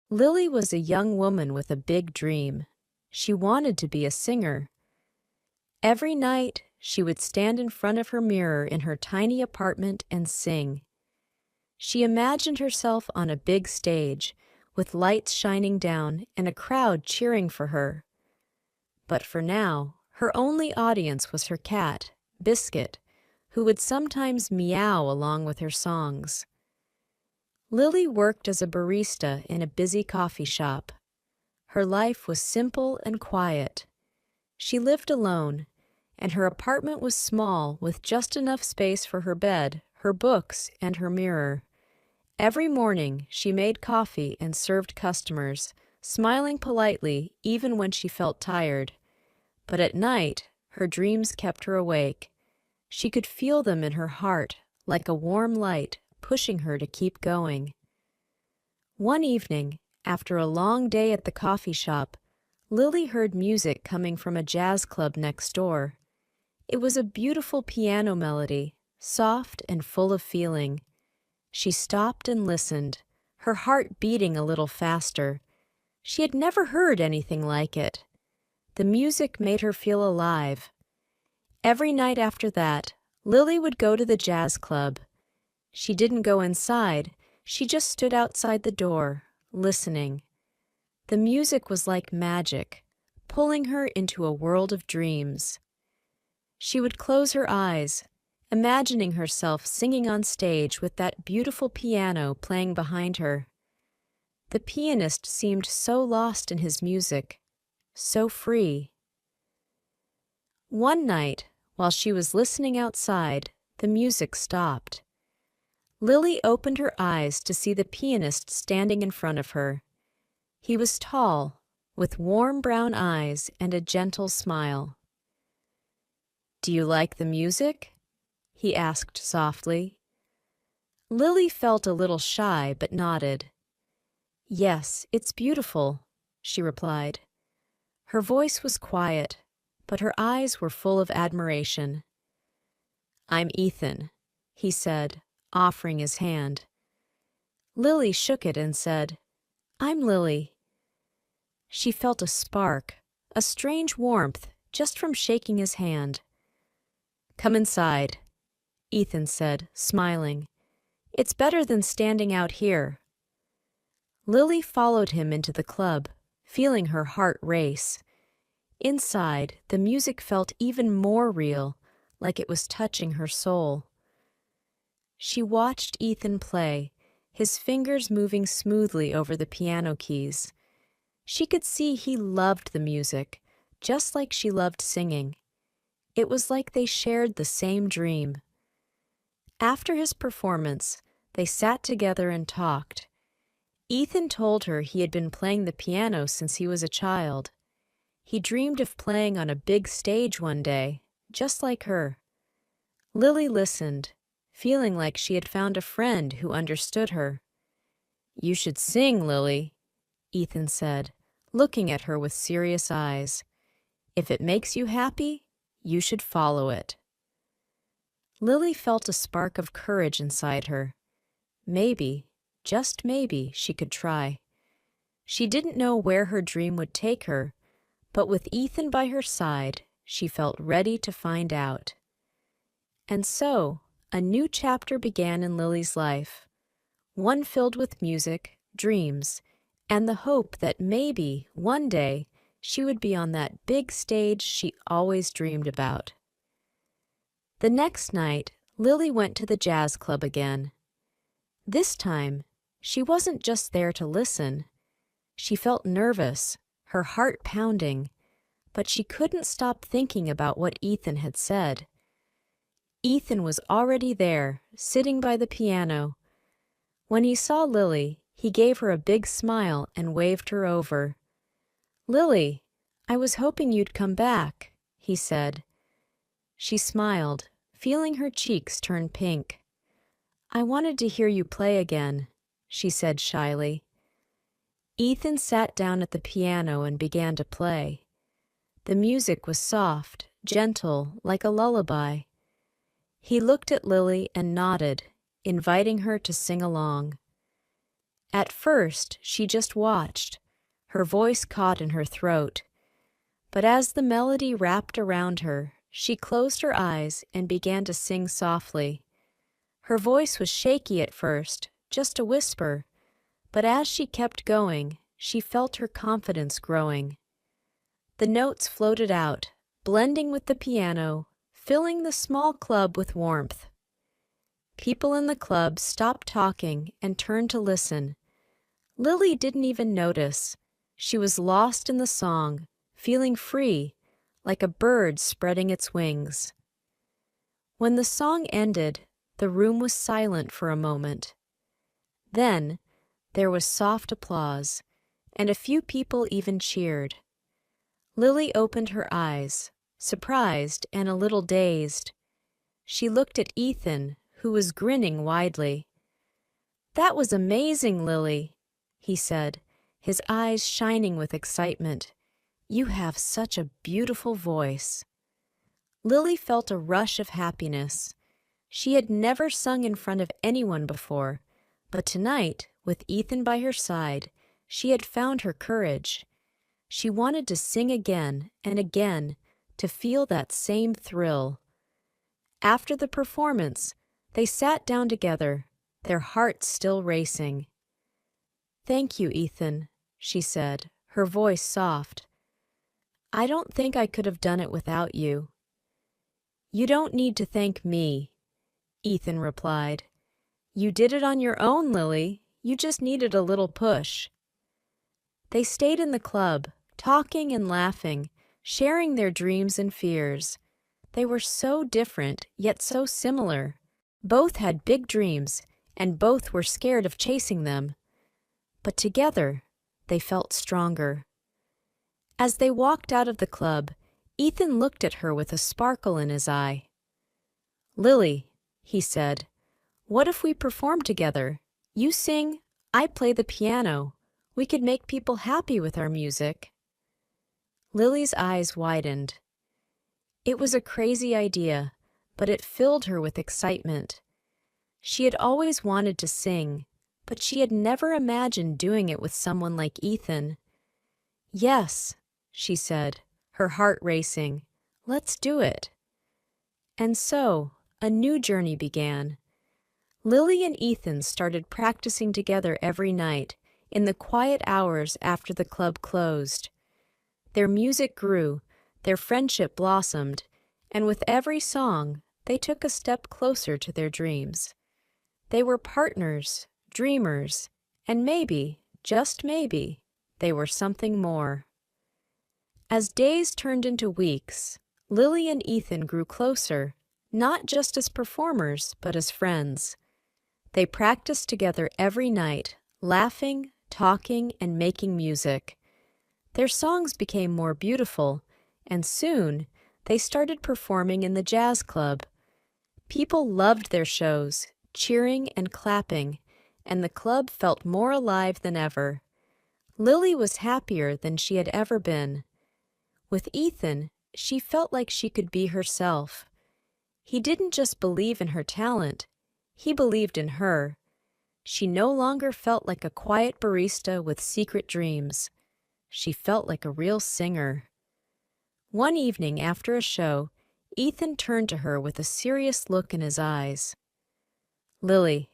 Lily was a young woman with a big dream. She wanted to be a singer. Every night, she would stand in front of her mirror in her tiny apartment and sing. She imagined herself on a big stage, with lights shining down and a crowd cheering for her. But for now, her only audience was her cat, Biscuit, who would sometimes meow along with her songs. Lily worked as a barista in a busy coffee shop. Her life was simple and quiet. She lived alone, and her apartment was small with just enough space for her bed, her books, and her mirror. Every morning, she made coffee and served customers, smiling politely even when she felt tired. But at night, her dreams kept her awake. She could feel them in her heart, like a warm light, pushing her to keep going. One evening, after a long day at the coffee shop, Lily heard music coming from a jazz club next door. It was a beautiful piano melody, soft and full of feeling. She stopped and listened, her heart beating a little faster. She had never heard anything like it. The music made her feel alive. Every night after that, Lily would go to the jazz club. She didn't go inside, she just stood outside the door, listening. The music was like magic, pulling her into a world of dreams. She would close her eyes, imagining herself singing on stage with that beautiful piano playing behind her. The pianist seemed so lost in his music, so free. One night, while she was listening outside, the music stopped. Lily opened her eyes to see the pianist standing in front of her. He was tall, with warm brown eyes and a gentle smile. "Do you like the music?" he asked softly. Lily felt a little shy but nodded. "Yes, it's beautiful," she replied. Her voice was quiet, but her eyes were full of admiration. "I'm Ethan," he said, offering his hand. Lily shook it and said, "I'm Lily." She felt a spark, a strange warmth, just from shaking his hand. "Come inside," Ethan said, smiling. "It's better than standing out here." Lily followed him into the club, feeling her heart race. Inside, the music felt even more real, like it was touching her soul. She watched Ethan play, his fingers moving smoothly over the piano keys. She could see he loved the music, just like she loved singing. It was like they shared the same dream. After his performance, they sat together and talked. Ethan told her he had been playing the piano since he was a child. He dreamed of playing on a big stage one day, just like her. Lily listened, feeling like she had found a friend who understood her. "You should sing, Lily," Ethan said, looking at her with serious eyes. "If it makes you happy, you should follow it." Lily felt a spark of courage inside her. Maybe, just maybe, she could try. She didn't know where her dream would take her, but with Ethan by her side, she felt ready to find out. And so, a new chapter began in Lily's life, one filled with music, dreams, and the hope that maybe, one day, she would be on that big stage she always dreamed about. The next night, Lily went to the jazz club again. This time, she wasn't just there to listen. She felt nervous, her heart pounding, but she couldn't stop thinking about what Ethan had said. Ethan was already there, sitting by the piano. When he saw Lily, he gave her a big smile and waved her over. "Lily, I was hoping you'd come back," he said. She smiled, feeling her cheeks turn pink. "I wanted to hear you play again," she said shyly. Ethan sat down at the piano and began to play. The music was soft, gentle, like a lullaby. He looked at Lily and nodded, inviting her to sing along. At first, she just watched, her voice caught in her throat. But as the melody wrapped around her, she closed her eyes and began to sing softly. Her voice was shaky at first, just a whisper, but as she kept going, she felt her confidence growing. The notes floated out, blending with the piano, filling the small club with warmth. People in the club stopped talking and turned to listen. Lily didn't even notice. She was lost in the song, feeling free, like a bird spreading its wings. When the song ended, the room was silent for a moment. Then, there was soft applause, and a few people even cheered. Lily opened her eyes, surprised and a little dazed. She looked at Ethan, who was grinning widely. "That was amazing, Lily," he said, his eyes shining with excitement. "You have such a beautiful voice." Lily felt a rush of happiness. She had never sung in front of anyone before, but tonight, with Ethan by her side, she had found her courage. She wanted to sing again and again, to feel that same thrill. After the performance, they sat down together, their hearts still racing. "Thank you, Ethan," she said, her voice soft. "I don't think I could have done it without you." "You don't need to thank me," Ethan replied. "You did it on your own, Lily. You just needed a little push." They stayed in the club, talking and laughing, sharing their dreams and fears. They were so different, yet so similar. Both had big dreams, and both were scared of chasing them. But together, they felt stronger. As they walked out of the club, Ethan looked at her with a sparkle in his eye. "Lily," he said, "what if we perform together? You sing, I play the piano. We could make people happy with our music." Lily's eyes widened. It was a crazy idea, but it filled her with excitement. She had always wanted to sing, but she had never imagined doing it with someone like Ethan. "Yes," she said, her heart racing. "Let's do it." And so, a new journey began. Lily and Ethan started practicing together every night, in the quiet hours after the club closed. Their music grew, their friendship blossomed, and with every song, they took a step closer to their dreams. They were partners, dreamers, and maybe, just maybe, they were something more. As days turned into weeks, Lily and Ethan grew closer, not just as performers, but as friends. They practiced together every night, laughing, talking, and making music. Their songs became more beautiful, and soon they started performing in the jazz club. People loved their shows, cheering and clapping, and the club felt more alive than ever. Lily was happier than she had ever been. With Ethan, she felt like she could be herself. He didn't just believe in her talent, he believed in her. She no longer felt like a quiet barista with secret dreams. She felt like a real singer. One evening after a show, Ethan turned to her with a serious look in his eyes. "Lily,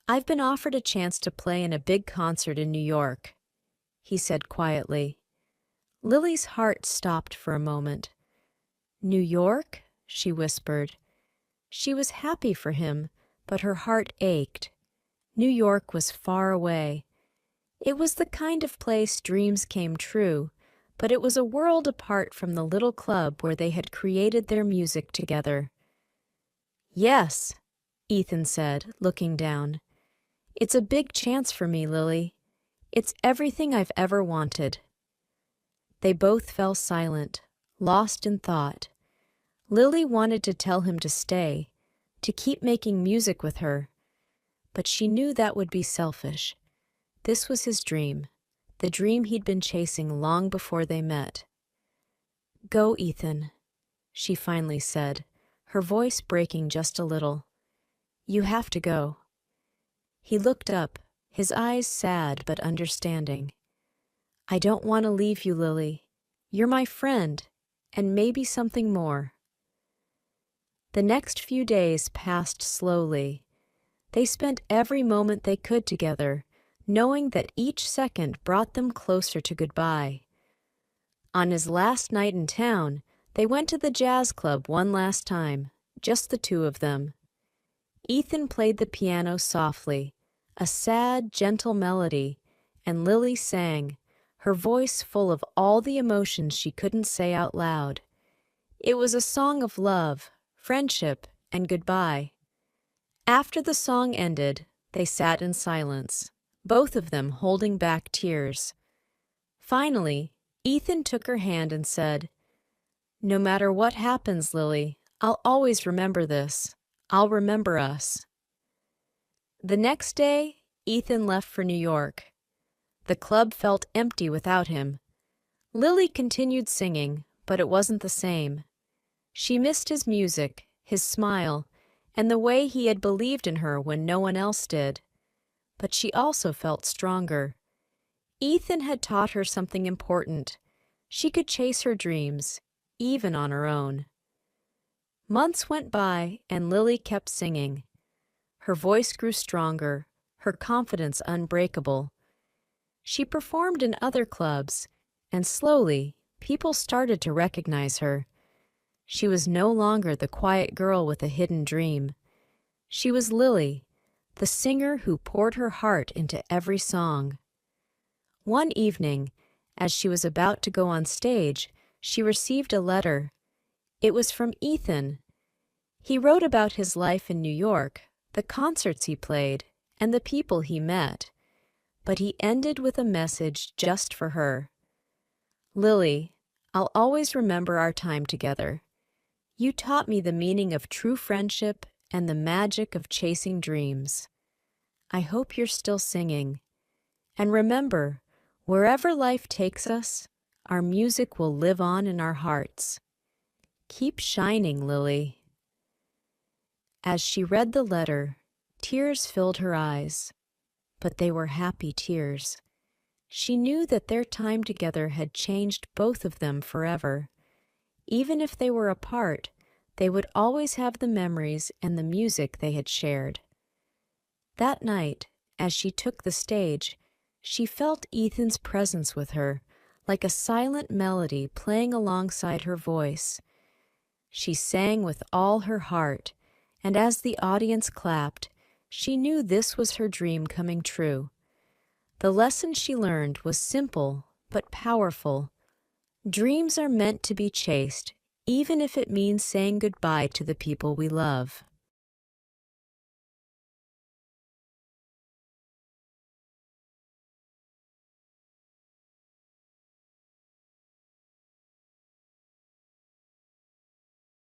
I've been offered a chance to play in a big concert in New York," he said quietly. Lily's heart stopped for a moment. "New York?" she whispered. She was happy for him, but her heart ached. New York was far away. It was the kind of place dreams came true, but it was a world apart from the little club where they had created their music together. "Yes," Ethan said, looking down. "It's a big chance for me, Lily. It's everything I've ever wanted." They both fell silent, lost in thought. Lily wanted to tell him to stay, to keep making music with her. But she knew that would be selfish. This was his dream, the dream he'd been chasing long before they met. "Go, Ethan," she finally said, her voice breaking just a little. "You have to go." He looked up, his eyes sad but understanding. "I don't want to leave you, Lily. You're my friend, and maybe something more." The next few days passed slowly. They spent every moment they could together, knowing that each second brought them closer to goodbye. On his last night in town, they went to the jazz club one last time, just the two of them. Ethan played the piano softly, a sad, gentle melody, and Lily sang, her voice full of all the emotions she couldn't say out loud. It was a song of love, friendship, and goodbye. After the song ended, they sat in silence, both of them holding back tears. Finally, Ethan took her hand and said, "No matter what happens, Lily, I'll always remember this. I'll remember us." The next day, Ethan left for New York. The club felt empty without him. Lily continued singing, but it wasn't the same. She missed his music, his smile, and the way he had believed in her when no one else did. But she also felt stronger. Ethan had taught her something important. She could chase her dreams, even on her own. Months went by, and Lily kept singing. Her voice grew stronger, her confidence unbreakable. She performed in other clubs, and slowly, people started to recognize her. She was no longer the quiet girl with a hidden dream. She was Lily, the singer who poured her heart into every song. One evening, as she was about to go on stage, she received a letter. It was from Ethan. He wrote about his life in New York, the concerts he played, and the people he met. But he ended with a message just for her. "Lily, I'll always remember our time together. You taught me the meaning of true friendship and the magic of chasing dreams. I hope you're still singing. And remember, wherever life takes us, our music will live on in our hearts. Keep shining, Lily." As she read the letter, tears filled her eyes, but they were happy tears. She knew that their time together had changed both of them forever. Even if they were apart, they would always have the memories and the music they had shared. That night, as she took the stage, she felt Ethan's presence with her, like a silent melody playing alongside her voice. She sang with all her heart, and as the audience clapped, she knew this was her dream coming true. The lesson she learned was simple but powerful. Dreams are meant to be chased, even if it means saying goodbye to the people we love.